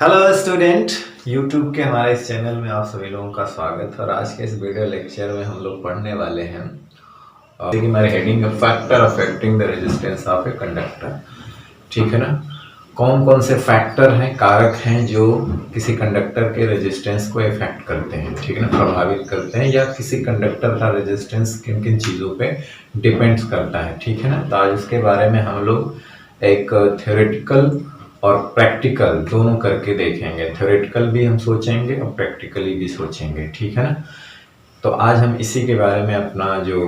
Hello student, YouTube के हमारे इस चैनल में आप सभी लोगों का स्वागत है। और आज के इस वीडियो लेक्चर में हम लोग पढ़ने वाले हैं देखिए हमारे हेडिंग है factor affecting the resistance of a conductor. ठीक है ना। कौन कौन से फैक्टर हैं, कारक हैं जो किसी कंडक्टर के रेजिस्टेंस को इफेक्ट करते हैं, ठीक है ना, प्रभावित करते हैं, या किसी कंडक्टर का रेजिस्टेंस किन किन चीज़ों पे डिपेंड्स करता है। ठीक है ना। तो आज उसके बारे में हम लोग एक थ्योरेटिकल और प्रैक्टिकल दोनों करके देखेंगे। थ्योरेटिकल भी हम सोचेंगे और प्रैक्टिकली भी सोचेंगे। ठीक है ना। तो आज हम इसी के बारे में अपना जो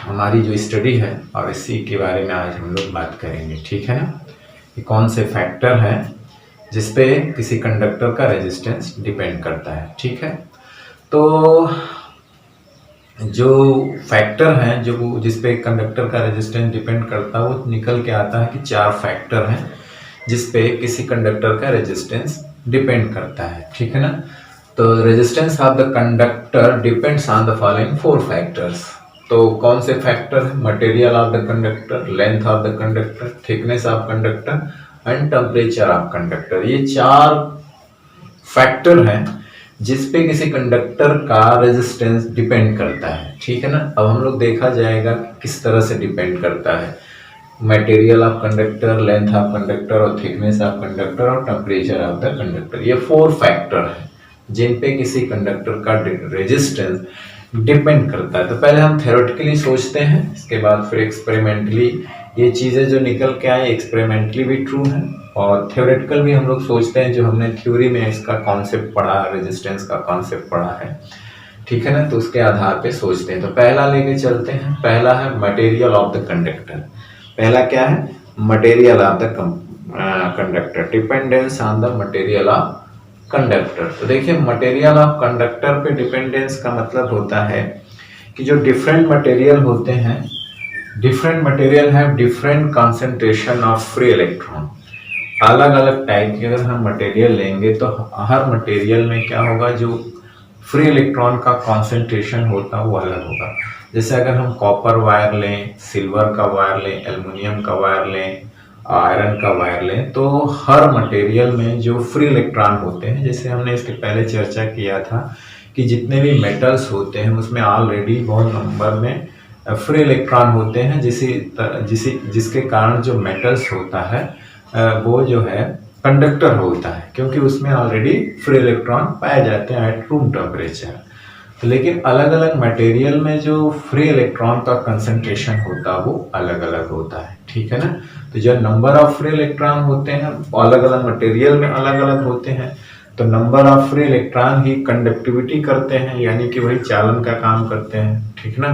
हमारी जो स्टडी है और इसी के बारे में आज हम लोग बात करेंगे। ठीक है ना। कि कौन से फैक्टर हैं जिसपे किसी कंडक्टर का रेजिस्टेंस डिपेंड करता है। ठीक है। तो जो फैक्टर हैं जो जिसपे कंडक्टर का रेजिस्टेंस डिपेंड करता है वो निकल के आता है कि 4 फैक्टर हैं जिसपे किसी कंडक्टर का रेजिस्टेंस डिपेंड करता है। ठीक है ना। तो resistance of the conductor depends on the following 4 factors. तो कौन से फैक्टर है? Material of the conductor, length of the conductor, thickness of conductor and temperature of conductor. ये 4 फैक्टर हैं जिसपे किसी कंडक्टर का रेजिस्टेंस डिपेंड करता है। ठीक है ना। अब हम लोग देखा जाएगा किस तरह से डिपेंड करता है। Material of conductor, length of conductor और थिकनेस ऑफ कंडक्टर और टेम्परेचर ऑफ द कंडक्टर, ये 4 फैक्टर हैं जिन पे किसी कंडक्टर का रेजिस्टेंस डिपेंड करता है। तो पहले हम थ्योरेटिकली सोचते हैं, इसके बाद फिर एक्सपेरिमेंटली ये चीज़ें जो निकल के आए एक्सपेरिमेंटली भी ट्रू हैं, और थ्योरेटिकल भी हम लोग सोचते हैं जो हमने थ्योरी में इसका कॉन्सेप्ट पढ़ा, रेजिस्टेंस का कॉन्सेप्ट पढ़ा है। ठीक है ना। तो उसके आधार पे सोचते हैं। तो पहला लेके चलते हैं। पहला है मटेरियल ऑफ द कंडक्टर। पहला क्या है? Material of the conductor, dependence on the material of conductor. तो देखिए मटेरियल ऑफ कंडक्टर पे डिपेंडेंस का मतलब होता है कि जो डिफरेंट मटेरियल होते हैं, different material have different concentration of free electron. अलग अलग टाइप के अगर हम मटेरियल लेंगे तो हर मटेरियल में क्या होगा, जो फ्री इलेक्ट्रॉन का कंसंट्रेशन होता है वो अलग होगा। जैसे अगर हम कॉपर वायर लें, सिल्वर का वायर लें, एल्युमिनियम का वायर लें, आयरन का वायर लें, तो हर मटेरियल में जो फ्री इलेक्ट्रॉन होते हैं, जैसे हमने इसके पहले चर्चा किया था कि जितने भी मेटल्स होते हैं उसमें ऑलरेडी बहुत नंबर में फ्री इलेक्ट्रॉन होते हैं, जिसके कारण जो मेटल्स होता है वो जो है कंडक्टर होता है, क्योंकि उसमें ऑलरेडी फ्री इलेक्ट्रॉन पाए जाते हैं एट रूम टेम्परेचर। लेकिन अलग अलग मटेरियल में जो फ्री इलेक्ट्रॉन का कंसंट्रेशन होता है वो अलग अलग होता है। ठीक है ना। तो जो नंबर ऑफ फ्री इलेक्ट्रॉन होते हैं अलग अलग मटेरियल में अलग अलग होते हैं, तो number of free electron he conductivity करते हैं, यानी कि वही चालन का काम करते हैं। ठीक ना।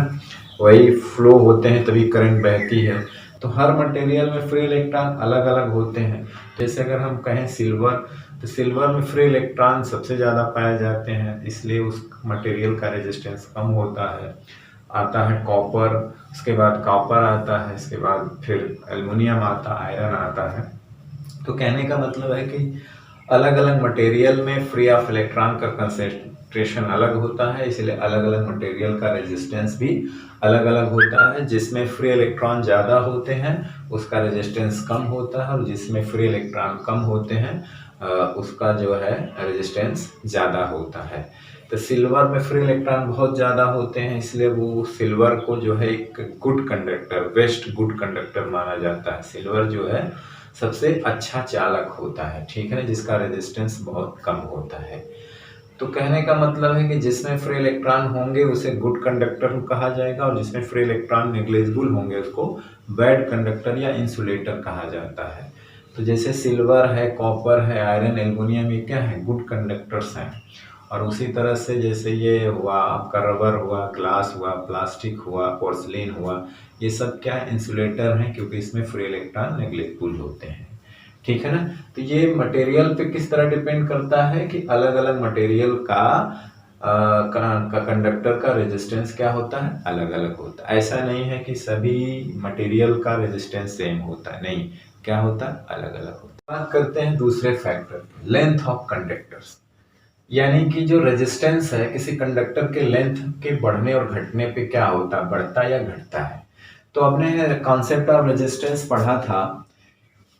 वही फ्लो होते हैं तभी करंट बहती है। तो हर मटेरियल में फ्री इलेक्ट्रॉन अलग अलग होते हैं। जैसे अगर हम कहें सिल्वर, तो सिल्वर में फ्री इलेक्ट्रॉन सबसे ज़्यादा पाए जाते हैं, इसलिए उस मटेरियल का रेजिस्टेंस कम होता है। आता है कॉपर, उसके बाद कॉपर आता है, इसके बाद फिर एल्युमिनियम आता है, आयरन आता है। तो कहने का मतलब है कि अलग अलग मटेरियल में फ्री ऑफ इलेक्ट्रॉन का कंसंट्रेशन अलग होता है, इसलिए अलग अलग मटेरियल का रेजिस्टेंस भी अलग अलग होता है। जिसमें फ्री इलेक्ट्रॉन ज़्यादा होते हैं उसका रेजिस्टेंस कम होता है, और जिसमें फ्री इलेक्ट्रॉन कम होते हैं उसका जो है रेजिस्टेंस ज़्यादा होता है। तो सिल्वर में फ्री इलेक्ट्रॉन बहुत ज़्यादा होते हैं, इसलिए वो सिल्वर को जो है एक good conductor, best good conductor माना जाता है। सिल्वर जो है सबसे अच्छा चालक होता है। ठीक है ना। जिसका रेजिस्टेंस बहुत कम होता है। तो कहने का मतलब है कि जिसमें फ्री इलेक्ट्रॉन होंगे उसे गुड कंडक्टर कहा जाएगा, और जिसमें फ्री इलेक्ट्रॉन नेग्लिजिबल होंगे उसको बैड कंडक्टर या इंसुलेटर कहा जाता है। तो जैसे सिल्वर है, कॉपर है, आयरन, एल्युमिनियम, ये क्या है? गुड कंडक्टर्स हैं। और उसी तरह से जैसे ये हुआ आपका रबर हुआ, ग्लास हुआ, प्लास्टिक हुआ, पोर्सिलिन हुआ, ये सब क्या इंसुलेटर हैं, क्योंकि इसमें फ्री इलेक्ट्रॉन नेग्लिजिबल होते हैं। ठीक है ना। तो ये मटेरियल पे किस तरह डिपेंड करता है कि अलग अलग मटेरियल का कंडक्टर का रेजिस्टेंस क्या होता है? अलग अलग होता है। ऐसा नहीं है कि सभी मटेरियल का रेजिस्टेंस सेम होता है, नहीं, क्या होता है? अलग अलग होता है। बात करते हैं दूसरे फैक्टर, लेंथ ऑफ कंडक्टर्स, यानी कि जो रेजिस्टेंस है किसी कंडक्टर के लेंथ के बढ़ने और घटने पे क्या होता है, बढ़ता या घटता है। तो हमने कॉन्सेप्ट ऑफ रेजिस्टेंस पढ़ा था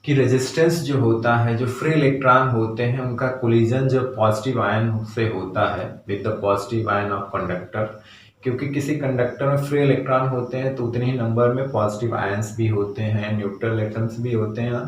कि रेजिस्टेंस जो होता है, जो फ्री इलेक्ट्रॉन होते हैं उनका कोलिजन जो पॉजिटिव आयन से होता है with the positive ion of conductor, क्योंकि किसी कंडक्टर में फ्री इलेक्ट्रॉन होते हैं तो उतने ही नंबर में पॉजिटिव आयंस भी होते हैं, न्यूट्रल एटम्स भी होते हैं।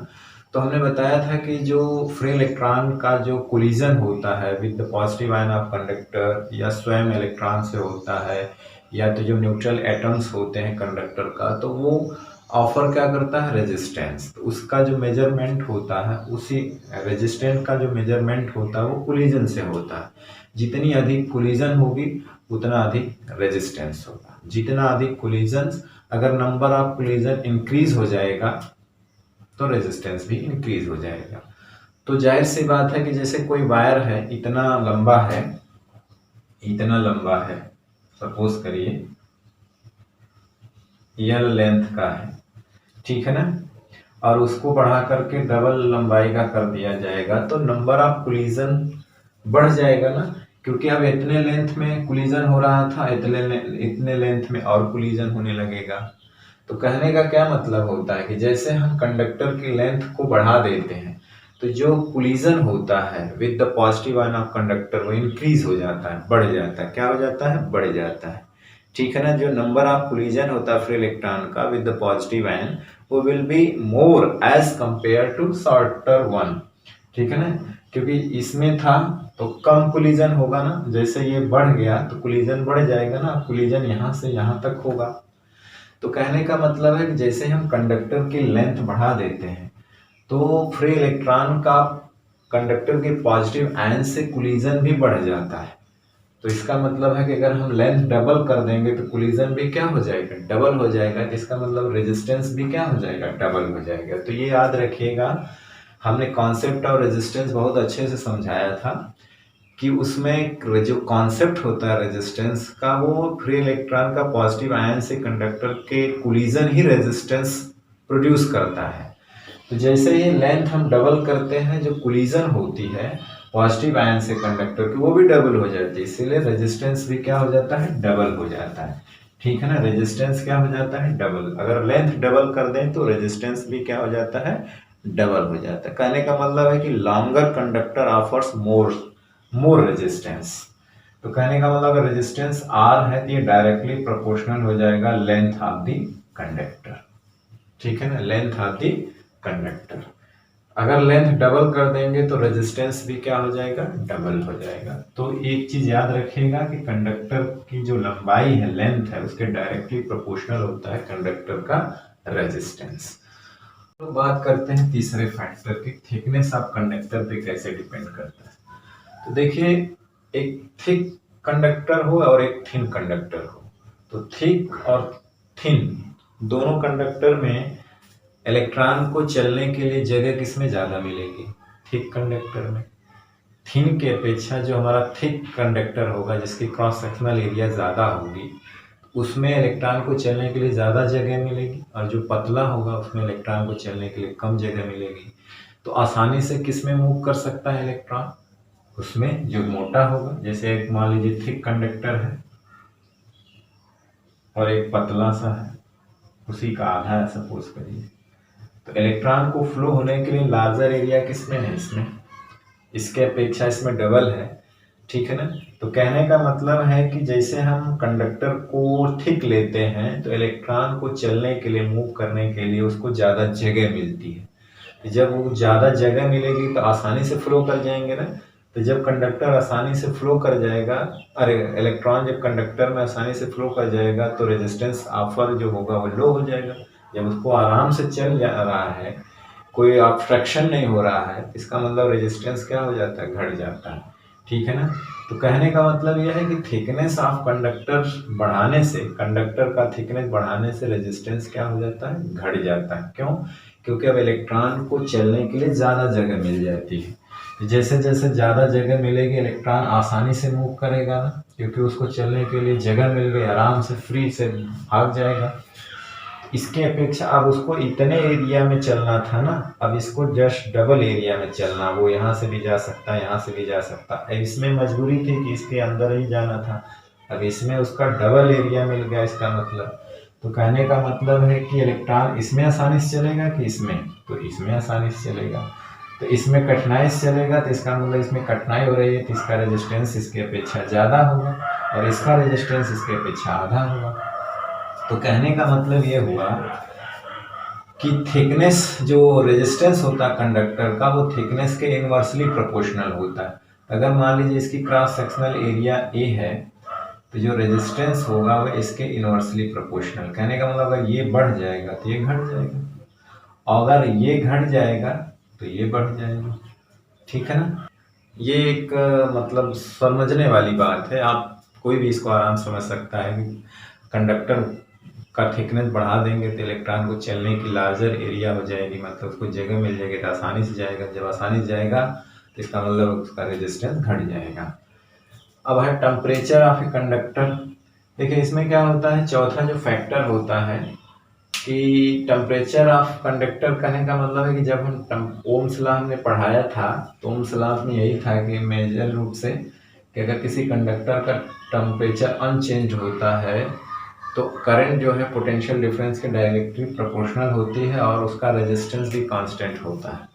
तो हमने बताया था कि जो फ्री इलेक्ट्रॉन का जो कोलिजन होता है with the positive ion of conductor या स्वयं इलेक्ट्रॉन से होता है, या तो जो न्यूट्रल एटम्स होते हैं कंडक्टर का, तो वो ऑफर क्या करता है, रेजिस्टेंस। तो उसका जो मेजरमेंट होता है, उसी रेजिस्टेंस का जो मेजरमेंट होता है वो कोलिजन से होता है। जितनी अधिक कोलिजन होगी उतना अधिक रेजिस्टेंस होगा। जितना अधिक कोलिजन, अगर नंबर ऑफ कोलिजन इंक्रीज हो जाएगा तो रेजिस्टेंस भी इंक्रीज हो जाएगा। तो जाहिर सी बात है कि जैसे कोई वायर है, इतना लंबा है, सपोज करिए L लेंथ का है, ठीक है ना, और उसको बढ़ा करके डबल लंबाई का कर दिया जाएगा तो नंबर ऑफ कोलिजन बढ़ जाएगा ना, क्योंकि अब इतने लेंथ में कोलिजन हो रहा था, इतने लेंथ में और कोलिजन होने लगेगा। तो कहने का क्या मतलब होता है कि जैसे हम कंडक्टर की लेंथ को बढ़ा देते हैं तो जो कोलिजन होता है with the positive ion of conductor वो इंक्रीज हो जाता है, बढ़ जाता है। क्या हो जाता है, बढ़ जाता है, ठीक है ना। जो नंबर ऑफ कोलिजन होता है फ्री इलेक्ट्रॉन का विद द पॉजिटिव आयन वो will be more as compare to shorter one, ठीक है ना, क्योंकि इसमें था तो कम कोलिजन होगा ना, जैसे ये बढ़ गया तो कोलिजन बढ़ जाएगा ना, कोलिजन यहाँ से यहाँ तक होगा। तो कहने का मतलब है कि जैसे हम कंडक्टर की लेंथ बढ़ा देते हैं तो फ्री इलेक्ट्रॉन का कंडक्टर के पॉजिटिव आयन से कोलिजन भी बढ़ जाता है। तो इसका मतलब है कि अगर हम लेंथ डबल कर देंगे तो कोलिजन भी क्या हो जाएगा, डबल हो जाएगा। इसका मतलब रेजिस्टेंस भी क्या हो जाएगा, डबल हो जाएगा। तो ये याद रखिएगा, हमने कॉन्सेप्ट ऑफ रेजिस्टेंस बहुत अच्छे से समझाया था कि उसमें जो कॉन्सेप्ट होता है रेजिस्टेंस का, वो फ्री इलेक्ट्रॉन का पॉजिटिव आयन से कंडक्टर के कोलिजन ही रेजिस्टेंस प्रोड्यूस करता है। तो जैसे ही लेंथ हम डबल करते हैं, जो कोलिजन होती है पॉजिटिव आयन से कंडक्टर की वो भी डबल हो जाती है, इसीलिए रेजिस्टेंस भी क्या हो जाता है, डबल हो जाता है, ठीक है ना। रेजिस्टेंस क्या हो जाता है, डबल। अगर लेंथ डबल कर दें तो रेजिस्टेंस भी क्या हो जाता है, डबल हो जाता है। कहने का मतलब है कि longer conductor offers more resistance. तो कहने का मतलब अगर रेजिस्टेंस R है तो ये डायरेक्टली प्रोपोर्शनल हो जाएगा लेंथ ऑफ द कंडक्टर, ठीक है ना, लेंथ ऑफ द कंडक्टर। अगर लेंथ डबल कर देंगे तो रेजिस्टेंस भी क्या हो जाएगा, डबल हो जाएगा। तो एक चीज याद रखिएगा कि कंडक्टर की जो लंबाई है, लेंथ है, उसके डायरेक्टली प्रोपोर्शनल होता है कंडक्टर का रेजिस्टेंस। तो बात करते हैं तीसरे फैक्टर की, थिकनेस ऑफ कंडक्टर पे कैसे डिपेंड करता है। तो देखिए, एक थिक कंडक्टर हो और एक थिन कंडक्टर हो, तो थिक और थिन दोनों कंडक्टर में इलेक्ट्रॉन को चलने के लिए जगह किसमें ज़्यादा मिलेगी, थिक कंडक्टर में। थिन के अपेक्षा जो हमारा थिक कंडक्टर होगा, जिसकी क्रॉस सेक्शनल एरिया ज़्यादा होगी, उसमें इलेक्ट्रॉन को चलने के लिए ज़्यादा जगह मिलेगी, और जो पतला होगा उसमें इलेक्ट्रॉन को चलने के लिए कम जगह मिलेगी। तो आसानी से किस में मूव कर सकता है इलेक्ट्रॉन, उसमें जो मोटा होगा। जैसे एक मान लीजिए थिक कंडक्टर है और एक पतला सा है, उसी का आधा है सपोज करिए, तो इलेक्ट्रॉन को फ्लो होने के लिए लार्जर एरिया किसमें है, इसमें, इसके अपेक्षा इसमें डबल है, ठीक है ना। तो कहने का मतलब है कि जैसे हम कंडक्टर को थिक लेते हैं तो इलेक्ट्रॉन को चलने के लिए, मूव करने के लिए उसको ज़्यादा जगह मिलती है। जब वो ज़्यादा जगह मिलेगी तो आसानी से फ्लो कर जाएंगे ना। तो जब कंडक्टर आसानी से फ्लो कर जाएगा, इलेक्ट्रॉन जब कंडक्टर में आसानी से फ्लो कर जाएगा तो रेजिस्टेंस ऑफर जो होगा वो लो हो जाएगा। जब उसको आराम से चल जा रहा है, कोई ऑब्स्ट्रक्शन नहीं हो रहा है, इसका मतलब रेजिस्टेंस क्या हो जाता है, घट जाता है, ठीक है ना। तो कहने का मतलब यह है कि थिकनेस ऑफ कंडक्टर बढ़ाने से, कंडक्टर का थिकनेस बढ़ाने से रेजिस्टेंस क्या हो जाता है, घट जाता है। क्यों, क्योंकि अब इलेक्ट्रॉन को चलने के लिए ज़्यादा जगह मिल जाती है। जैसे जैसे ज़्यादा जगह मिलेगी इलेक्ट्रॉन आसानी से मूव करेगा ना, क्योंकि उसको चलने के लिए जगह मिल गई, आराम से फ्री से भाग जाएगा। इसके अपेक्षा अब उसको इतने एरिया में चलना था ना, अब इसको जस्ट डबल एरिया में चलना, वो यहाँ से भी जा सकता है, यहाँ से भी जा सकता है। इसमें मजबूरी थी कि इसके अंदर ही जाना था, अब इसमें उसका डबल एरिया मिल गया। इसका मतलब तो कहने का मतलब है कि इलेक्ट्रॉन इसमें आसानी से चलेगा कि इसमें, तो इसमें आसानी से चलेगा। तो इसमें कठिनाई से चलेगा तो इसका मतलब इसमें कठिनाई हो रही है तो इसका रेजिस्टेंस इसके अपेक्षा ज़्यादा होगा और इसका रेजिस्टेंस इसके अपेक्षा आधा होगा। तो कहने का मतलब ये हुआ कि थिकनेस, जो रेजिस्टेंस होता है कंडक्टर का, वो थिकनेस के इनवर्सली प्रोपोर्शनल होता है। अगर मान लीजिए इसकी क्रॉस सेक्शनल एरिया ए है तो जो रेजिस्टेंस होगा वह इसके इनवर्सली प्रोपोर्शनल। कहने का मतलब अगर ये बढ़ जाएगा तो ये घट जाएगा और अगर ये घट जाएगा तो ये बढ़ जाएगा। ठीक है ना। ये एक मतलब समझने वाली बात है, आप कोई भी इसको आराम समझ सकता है कि कंडक्टर का थिकनेस बढ़ा देंगे तो इलेक्ट्रॉन को चलने की लार्जर एरिया हो जाएगी, मतलब उसको जगह मिल जाएगी तो आसानी से जाएगा। जब आसानी से जाएगा तो इसका मतलब उसका रेजिस्टेंस घट जाएगा। अब है टेम्परेचर ऑफ ए कंडक्टर। देखिए इसमें क्या होता है, चौथा जो फैक्टर होता है कि टेम्परेचर ऑफ कंडक्टर, कहने का मतलब है कि जब हम ओम्स लॉ हमने पढ़ाया था तो ओम्स लॉ में यही था कि मेजर रूप से कि अगर किसी कंडक्टर का टेम्परेचर अनचेंज होता है तो करंट जो है पोटेंशियल डिफरेंस के डायरेक्टली प्रोपोर्शनल होती है और उसका रेजिस्टेंस भी कांस्टेंट होता है।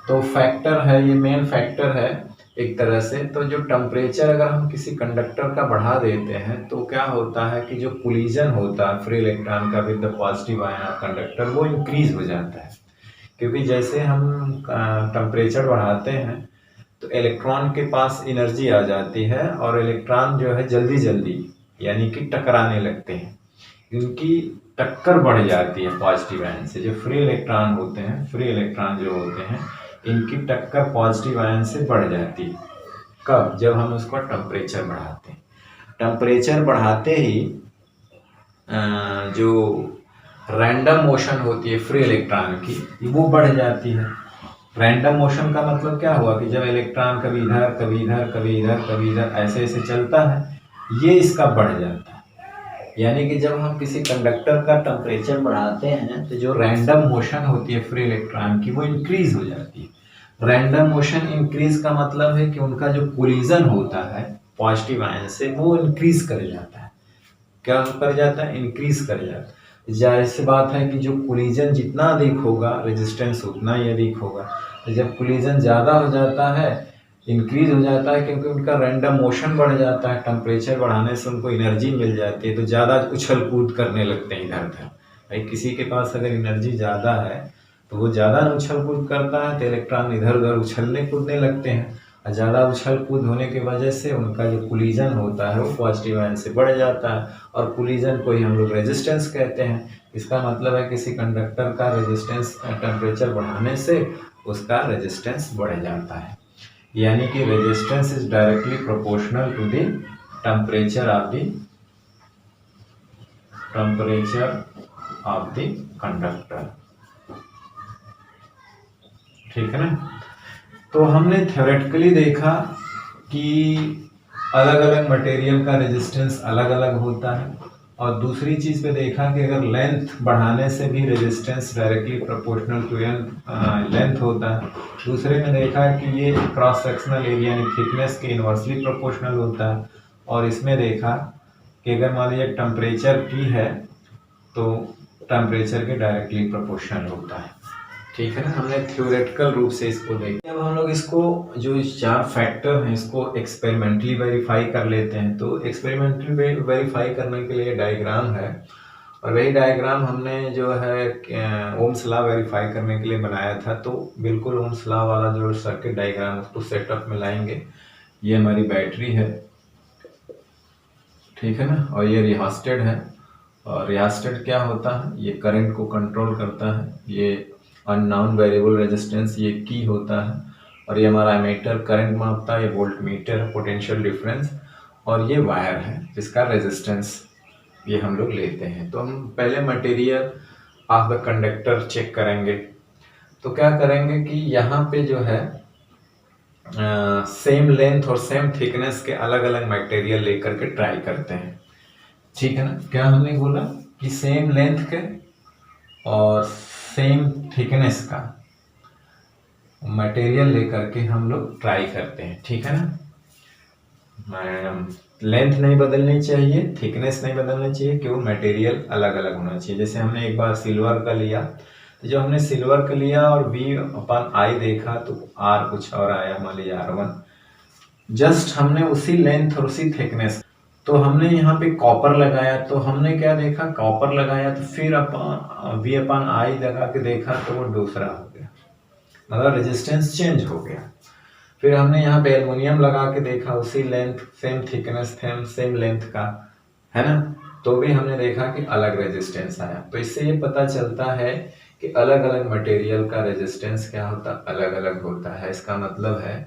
तो फैक्टर है, ये मेन फैक्टर है एक तरह से। तो जो टेम्परेचर अगर हम किसी कंडक्टर का बढ़ा देते हैं तो क्या होता है कि जो कोलिजन होता है फ्री इलेक्ट्रॉन का with the positive ion of conductor वो इंक्रीज हो जाता है, क्योंकि जैसे हम टेम्परेचर बढ़ाते हैं तो इलेक्ट्रॉन के पास एनर्जी आ जाती है और इलेक्ट्रॉन जो है जल्दी जल्दी यानी कि टकराने लगते हैं, इनकी टक्कर बढ़ जाती है पॉजिटिव आयन से। जो फ्री इलेक्ट्रॉन होते हैं, फ्री इलेक्ट्रॉन जो होते हैं, इनकी टक्कर पॉजिटिव आयन से बढ़ जाती है। कब? जब हम उसका टेम्परेचर बढ़ाते हैं। टेम्परेचर बढ़ाते ही जो रैंडम मोशन होती है फ्री इलेक्ट्रॉन की वो बढ़ जाती है। रैंडम मोशन का मतलब क्या हुआ कि जब इलेक्ट्रॉन कभी इधर कभी इधर कभी इधर कभी इधर ऐसे ऐसे चलता है, ये इसका बढ़ जाता है। यानी कि जब हम किसी कंडक्टर का टेम्परेचर बढ़ाते हैं तो जो रैंडम मोशन होती है फ्री इलेक्ट्रॉन की वो इंक्रीज हो जाती है। रैंडम मोशन इंक्रीज का मतलब है कि उनका जो कोलिजन होता है पॉजिटिव आयन से वो इंक्रीज कर जाता है। क्या कर जाता है? इंक्रीज कर जाता है। जाहिर सी बात है कि जो कोलिजन जितना अधिक होगा रेजिस्टेंस उतना ही अधिक होगा। तो जब कोलिजन ज़्यादा हो जाता है, इंक्रीज हो जाता है, क्योंकि उनका रैंडम मोशन बढ़ जाता है, टेम्परेचर बढ़ाने से उनको एनर्जी मिल जाती है तो ज़्यादा उछल कूद करने लगते हैं इधर उधर। भाई किसी के पास अगर एनर्जी ज़्यादा है तो वो ज़्यादा उछल कूद करता है तो इलेक्ट्रॉन इधर उधर उछलने कूदने लगते हैं और ज़्यादा उछल कूद होने की वजह से उनका जो कोलिजन होता है वो पॉजिटिव आयन से बढ़ जाता है और कोलिजन को ही हम लोग रेजिस्टेंस कहते हैं। इसका मतलब है किसी कंडक्टर का रेजिस्टेंस टेम्परेचर बढ़ाने से उसका रेजिस्टेंस बढ़ जाता है, यानी कि resistance is directly proportional to the temperature of the conductor. ठीक है ना। तो हमने थ्योरेटिकली देखा कि अलग अलग मटेरियल का रेजिस्टेंस अलग अलग होता है और दूसरी चीज़ पे देखा कि अगर लेंथ बढ़ाने से भी resistance directly proportional to length होता है। दूसरे में देखा कि ये क्रॉस सेक्शनल एरिया यानी थिकनेस के इनवर्सली प्रोपोर्शनल होता है और इसमें देखा कि अगर मान लीजिए टेम्परेचर T है तो टेम्परेचर के डायरेक्टली प्रोपोर्शनल होता है। ठीक है ना। हमने थ्योरेटिकल रूप से इसको देखा। अब हम लोग इसको जो चार फैक्टर हैं इसको एक्सपेरिमेंटली वेरीफाई कर लेते हैं। तो एक्सपेरिमेंटली वेरीफाई करने के लिए डायग्राम है और वही डायग्राम हमने जो है ओम्स लॉ वेरीफाई करने के लिए बनाया था। तो बिल्कुल ओम्स लॉ वाला जो सर्किट डायग्राम उसको सेटअप में लाएंगे। ये हमारी बैटरी है, ठीक है ना, और ये रिहास्टेड है। और रिहास्टेड क्या होता है? ये करंट को कंट्रोल करता है। ये अननोन वेरिएबल रेजिस्टेंस ये की होता है और ये हमारा एमीटर करंट मापता है। ये वोल्ट मीटर है, पोटेंशियल डिफरेंस, और ये वायर है जिसका रेजिस्टेंस ये हम लोग लेते हैं। तो हम पहले material of the conductor check करेंगे। तो क्या करेंगे कि यहाँ पे जो है सेम लेंथ और सेम थिकनेस के अलग अलग मटेरियल लेकर के ट्राई करते हैं। ठीक है ना। क्या हमने बोला कि सेम लेंथ के और सेम थिकनेस का मटेरियल लेकर के हम लोग ट्राई करते हैं। ठीक है ना। मैं लेंथ नहीं बदलनी चाहिए, थिकनेस नहीं बदलनी चाहिए, केवल मटेरियल अलग अलग होना चाहिए। जैसे हमने एक बार सिल्वर का लिया, तो जब हमने सिल्वर का लिया और V/I देखा तो R कुछ और आया, मान लीजिए R1। जस्ट हमने उसी लेंथ और उसी थिकनेस, तो हमने यहाँ पे कॉपर लगाया, तो हमने क्या देखा, कॉपर लगाया तो फिर अपन V/I लगा के देखा तो वो दूसरा हो गया, मतलब रेजिस्टेंस चेंज हो गया। फिर हमने यहाँ पे एल्युमिनियम लगा के देखा, उसी length, same thickness, same length का, है ना, तो भी हमने देखा कि अलग रेजिस्टेंस आया। तो इससे ये पता चलता है कि अलग अलग मटेरियल का रेजिस्टेंस क्या होता, अलग अलग होता है। इसका मतलब है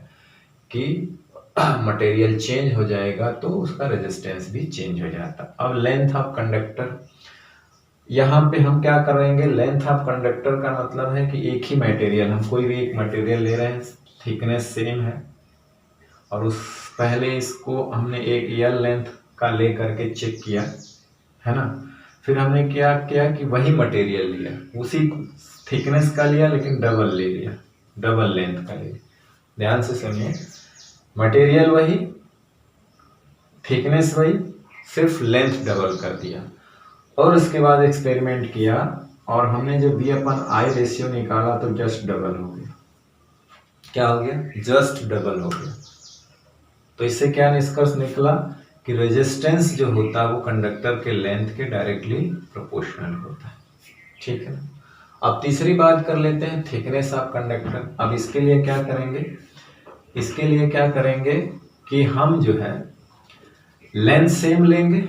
कि मटेरियल चेंज हो जाएगा तो उसका रेजिस्टेंस भी चेंज हो जाता। अब लेंथ ऑफ कंडक्टर, यहाँ पे हम क्या करेंगे, लेंथ ऑफ कंडक्टर का मतलब है कि एक ही मटेरियल, हम कोई भी एक मटेरियल ले रहे हैं, थिकनेस सेम है, और उस पहले इसको हमने एक एल लेंथ का ले करके चेक किया, है ना। फिर हमने क्या किया कि वही मटेरियल लिया, उसी थिकनेस का लिया लेकिन डबल ले लिया, डबल लेंथ का ले लिया। ध्यान से सुनिए, मटेरियल वही, थिकनेस वही, सिर्फ लेंथ डबल कर दिया, और उसके बाद एक्सपेरिमेंट किया और हमने जो V/I रेशियो निकाला तो जस्ट डबल हो गया। क्या हो गया, जस्ट डबल हो गया। तो इससे क्या निष्कर्ष निकला कि रेजिस्टेंस जो होता है वो कंडक्टर के लेंथ के डायरेक्टली प्रोपोर्शनल होता है, ठीक है। अब तीसरी बात कर लेते हैं, थिकनेस ऑफ कंडक्टर। अब इसके लिए क्या करेंगे, इसके लिए क्या करेंगे कि हम जो है लेंथ सेम लेंगे,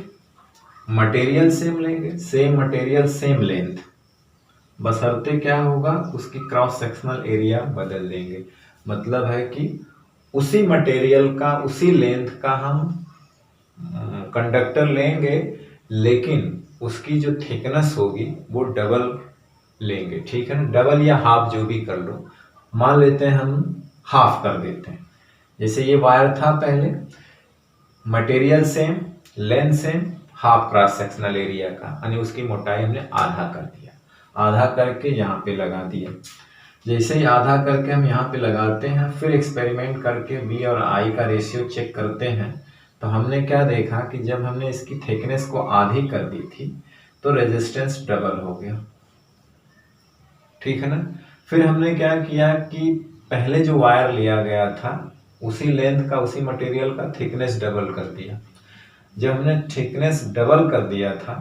मटेरियल सेम लेंगे, सेम मटेरियल सेम लेंथ, बशर्ते क्या होगा, उसकी क्रॉस सेक्शनल एरिया बदल देंगे। मतलब है कि उसी मटेरियल का, उसी लेंथ का हम कंडक्टर लेंगे, लेकिन उसकी जो थिकनेस होगी वो डबल लेंगे, ठीक है ना, डबल या हाफ जो भी कर लो। मान लेते हैं हम हाफ कर देते हैं। जैसे ये वायर था पहले, material same, length same, half cross sectional area का, यानी उसकी मोटाई हमने आधा कर दिया, आधा करके यहाँ पे लगा दिया। जैसे ही आधा करके हम यहाँ पे लगाते हैं, फिर एक्सपेरिमेंट करके V और I का रेशियो चेक करते हैं, तो हमने क्या देखा कि जब हमने इसकी थिकनेस को आधी कर दी थी तो रेजिस्टेंस डबल हो गया, ठीक है ना। फिर हमने क्या किया कि पहले जो वायर लिया गया था उसी लेंथ का, उसी मटेरियल का थिकनेस डबल कर दिया। जब हमने थिकनेस डबल कर दिया था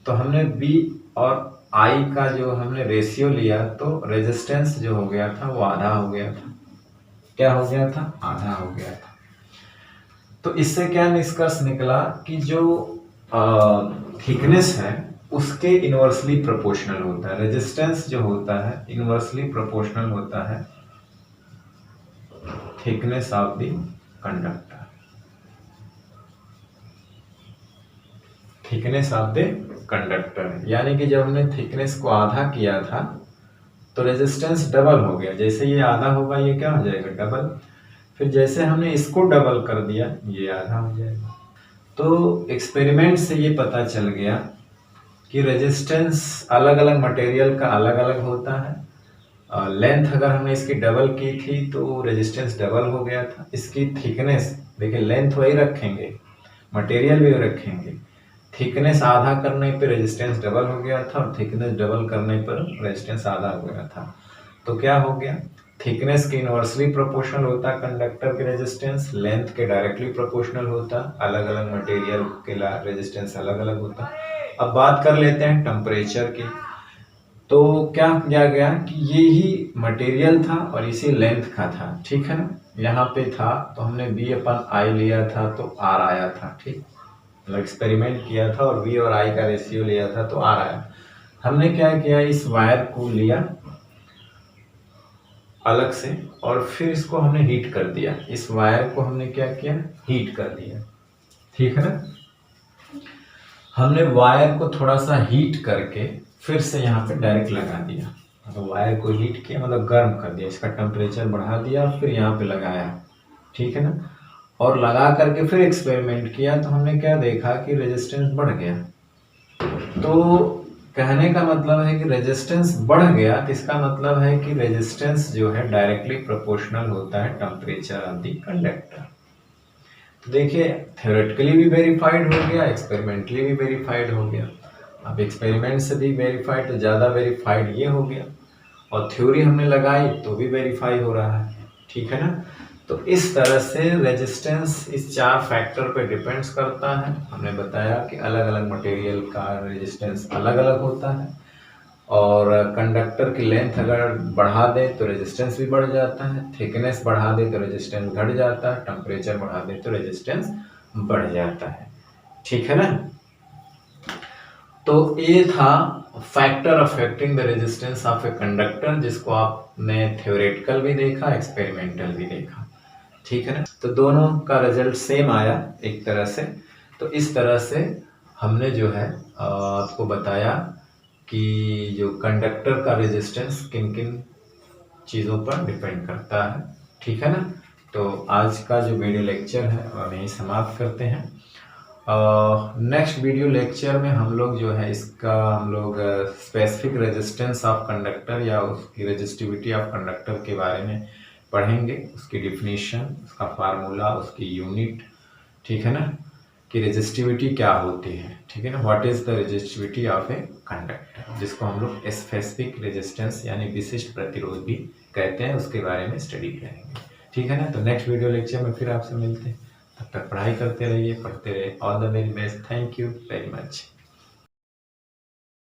तो हमने V और I का जो हमने रेशियो लिया तो रेजिस्टेंस जो हो गया था वो आधा हो गया था। क्या हो गया था, आधा हो गया था। तो इससे क्या निष्कर्ष निकला कि जो थिकनेस है उसके इनवर्सली प्रोपोर्शनल होता है, रेजिस्टेंस जो होता है इनवर्सली प्रोपोर्शनल होता है thickness of the conductor, thickness of the conductor. यानी कि जब हमने थिकनेस को आधा किया था तो रेजिस्टेंस डबल हो गया, जैसे ये आधा होगा ये क्या हो जाएगा, डबल। फिर जैसे हमने इसको डबल कर दिया ये आधा हो जाएगा। तो एक्सपेरिमेंट से ये पता चल गया कि रेजिस्टेंस अलग अलग मटेरियल का अलग अलग होता है। लेंथ अगर हमने इसकी डबल की थी तो रेजिस्टेंस डबल हो गया था। इसकी थिकनेस देखिए, लेंथ वही रखेंगे, मटेरियल भी रखेंगे, थिकनेस आधा करने पे रेजिस्टेंस डबल हो गया था और थिकनेस डबल करने पर रेजिस्टेंस आधा हो गया था। तो क्या हो गया, थिकनेस के इनवर्सली प्रोपोर्शनल होता कंडक्टर के रेजिस्टेंस, लेंथ के डायरेक्टली प्रोपोर्शनल होता, अलग अलग मटेरियल के रेजिस्टेंस अलग अलग होता। अब बात कर लेते हैं टेम्परेचर की। तो क्या किया गया कि ये ही मटेरियल था और इसी लेंथ का था, ठीक है ना। यहाँ पे था तो हमने V/I लिया था तो R आया था, ठीक, मतलब एक्सपेरिमेंट किया था और V और I का रेशियो लिया था तो R आया। हमने क्या किया, इस वायर को लिया अलग से और फिर इसको हमने हीट कर दिया। इस वायर को हमने क्या किया, हीट कर दिया, ठीक है ना। हमने वायर को थोड़ा सा हीट करके फिर से यहाँ पे डायरेक्ट लगा दिया, मतलब वायर को हीट किया मतलब गर्म कर दिया, इसका टेम्परेचर बढ़ा दिया, फिर यहाँ पे लगाया, ठीक है ना। और लगा करके फिर एक्सपेरिमेंट किया तो हमने क्या देखा कि रेजिस्टेंस बढ़ गया। तो कहने का मतलब है कि रेजिस्टेंस बढ़ गया, इसका मतलब है कि रेजिस्टेंस जो है डायरेक्टली प्रोपोर्शनल होता है टेम्परेचर ऑफ द कंडक्टर। तो देखिए थ्योरेटिकली भी वेरीफाइड हो गया, एक्सपेरिमेंटली भी वेरीफाइड हो गया। अब एक्सपेरिमेंट से भी वेरीफाइड तो ज़्यादा वेरीफाइड ये हो गया, और थ्योरी हमने लगाई तो भी वेरीफाई हो रहा है, ठीक है ना। तो इस तरह से रेजिस्टेंस इस 4 फैक्टर पे डिपेंड्स करता है। हमने बताया कि अलग अलग मटेरियल का रेजिस्टेंस अलग अलग होता है, और कंडक्टर की लेंथ अगर बढ़ा दे तो रेजिस्टेंस भी बढ़ जाता है, थिकनेस बढ़ा दे तो रेजिस्टेंस घट जाता है, टेम्परेचर बढ़ा दे तो रेजिस्टेंस बढ़ जाता है, ठीक है ना। तो ये था factor affecting the resistance of a conductor, जिसको आपने थ्योरेटिकल भी देखा, एक्सपेरिमेंटल भी देखा, ठीक है ना। तो दोनों का रिजल्ट सेम आया एक तरह से। तो इस तरह से हमने जो है आपको बताया कि जो कंडक्टर का रेजिस्टेंस किन किन चीज़ों पर डिपेंड करता है, ठीक है ना। तो आज का जो वीडियो लेक्चर है हम यहीं समाप्त करते हैं। नेक्स्ट वीडियो लेक्चर में हम लोग जो है इसका हम लोग स्पेसिफिक रेजिस्टेंस ऑफ कंडक्टर या उसकी रेजिस्टिविटी ऑफ कंडक्टर के बारे में पढ़ेंगे, उसकी डिफिनीशन, उसका फार्मूला, उसकी यूनिट, ठीक है ना, कि रेजिस्टिविटी क्या होती है, ठीक है ना। What is the resistivity of a conductor, जिसको हम लोग स्पेसिफिक रेजिस्टेंस यानी विशिष्ट प्रतिरोध भी कहते हैं, उसके बारे में स्टडी करेंगे, ठीक है ना। तो नेक्स्ट वीडियो लेक्चर में फिर आपसे मिलते हैं, तब तक पढ़ाई करते रहिए, पढ़ते रहिए। All the very best, thank you very much.